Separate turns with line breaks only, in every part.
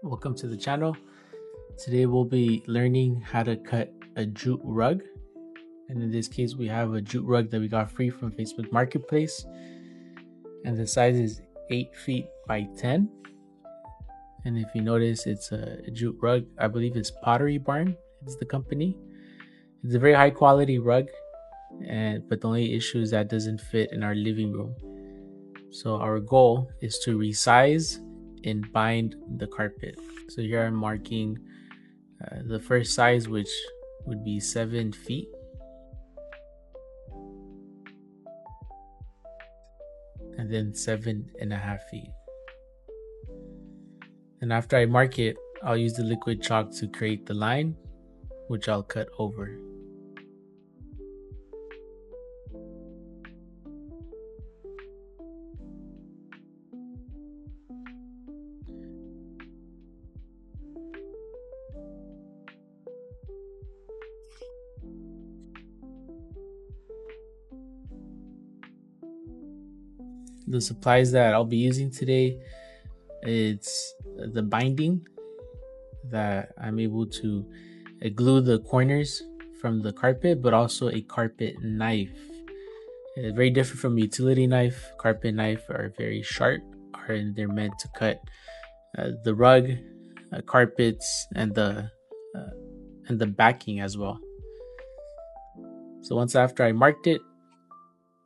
welcome to the channel. Today we'll be learning how to cut a jute rug, and in this case we have a jute rug that we got free from Facebook Marketplace, and the size is 8 feet by 10. And if you notice, it's a jute rug. I believe it's Pottery Barn, it's the company. It's a very high quality rug, but the only issue is that it doesn't fit in our living room. So our goal is to resize and bind the carpet. So here I'm marking the first size, which would be 7 feet. And then 7.5 feet. And after I mark it, I'll use the liquid chalk to create the line, which I'll cut over. The supplies that I'll be using today, it's the binding that I'm able to glue the corners from the carpet, but also a carpet knife. It's very different from utility knife. Carpet knife are very sharp, and they're meant to cut the rug, carpets, and the backing as well. So once after I marked it,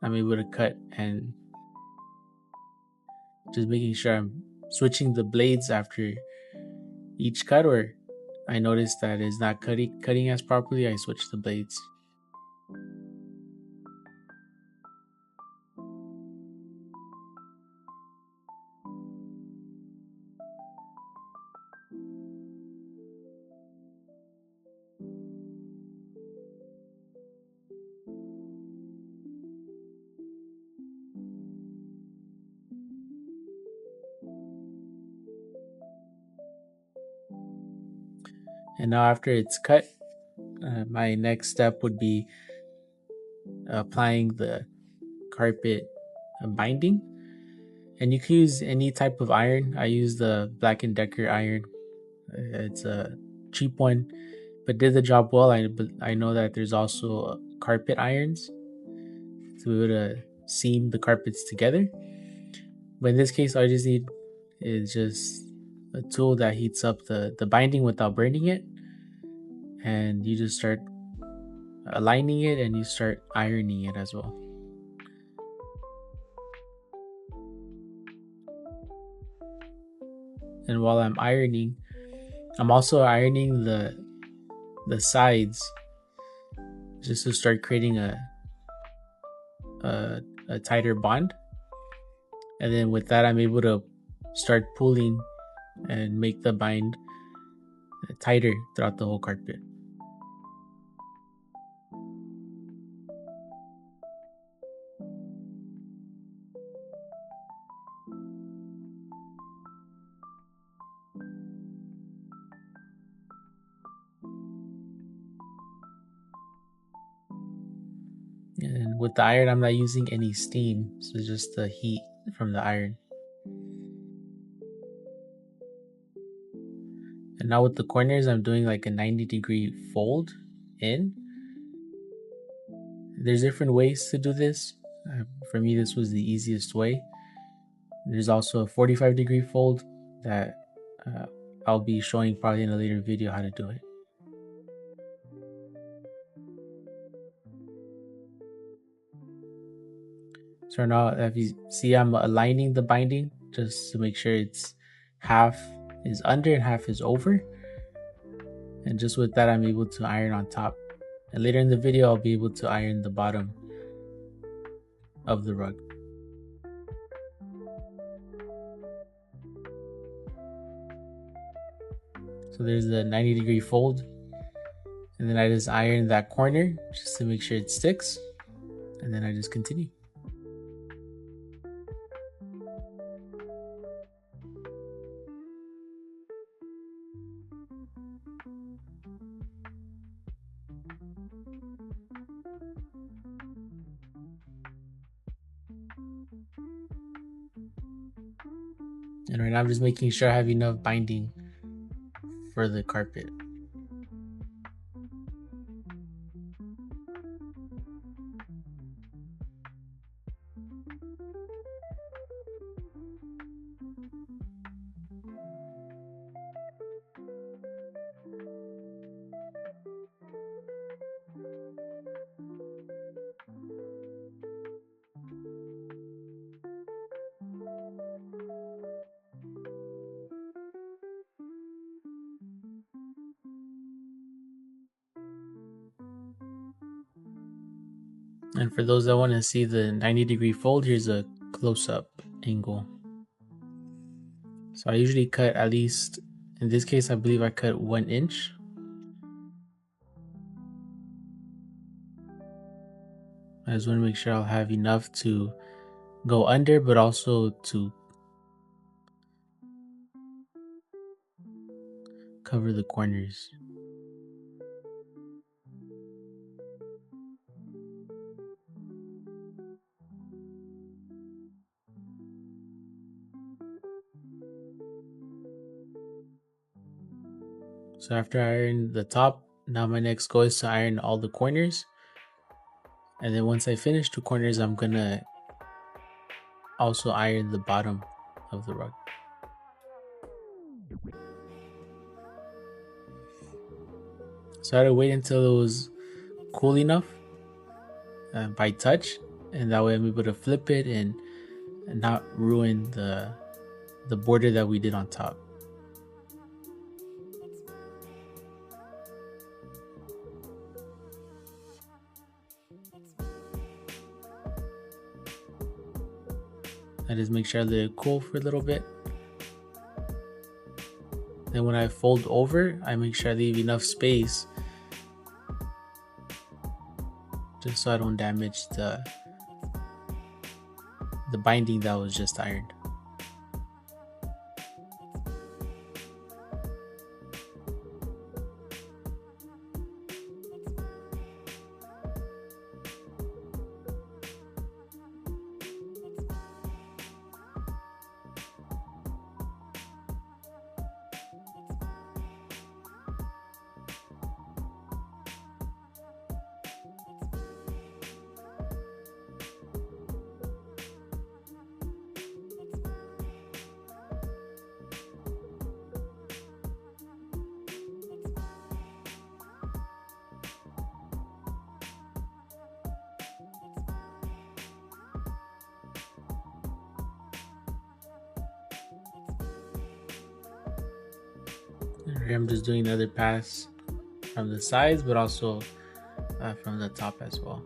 I'm able to cut, and just making sure I'm switching the blades after each cut, or I notice that it's not cutting as properly, I switch the blades. And now after it's cut, my next step would be applying the carpet binding. And you can use any type of iron. I use the Black & Decker iron. It's a cheap one, but did the job well. I know that there's also carpet irons to be able to seam the carpets together. But in this case, all I just need is just a tool that heats up the binding without burning it. And you just start aligning it, and you start ironing it as well. And while I'm ironing, I'm also ironing the sides, just to start creating a tighter bond. And then with that, I'm able to start pulling and make the bind tighter throughout the whole carpet. And with the iron, I'm not using any steam, so just the heat from the iron. And now with the corners, I'm doing like a 90-degree fold in. There's different ways to do this. For me, this was the easiest way. There's also a 45-degree fold that I'll be showing probably in a later video how to do it. So now, if you see, I'm aligning the binding just to make sure it's half is under and half is over. And just with that, I'm able to iron on top. And later in the video, I'll be able to iron the bottom of the rug. So there's the 90-degree fold. And then I just iron that corner just to make sure it sticks. And then I just continue. And right now I'm just making sure I have enough binding for the carpet. And for those that want to see the 90-degree fold, here's a close-up angle. So I usually cut at least, in this case, I believe I cut 1 inch. I just want to make sure I'll have enough to go under, but also to cover the corners. So after I iron the top, now my next goal is to iron all the corners. And then once I finish 2 corners, I'm gonna also iron the bottom of the rug. So I had to wait until it was cool enough by touch, and that way I'm able to flip it and not ruin the border that we did on top. I just make sure I let it cool for a little bit. Then when I fold over, I make sure I leave enough space just so I don't damage the binding that was just ironed. Here I'm just doing another pass from the sides, but also from the top as well.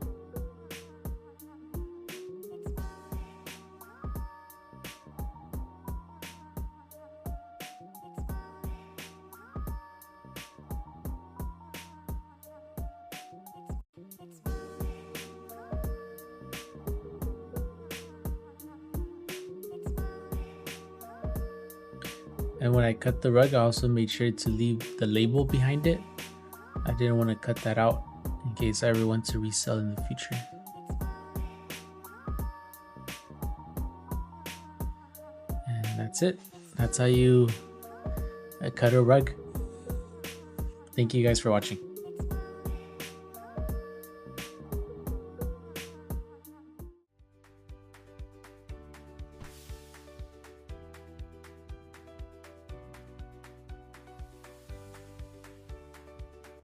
And when I cut the rug, I also made sure to leave the label behind it. I didn't want to cut that out in case I ever want to resell in the future. And that's it. That's how you cut a rug. Thank you guys for watching.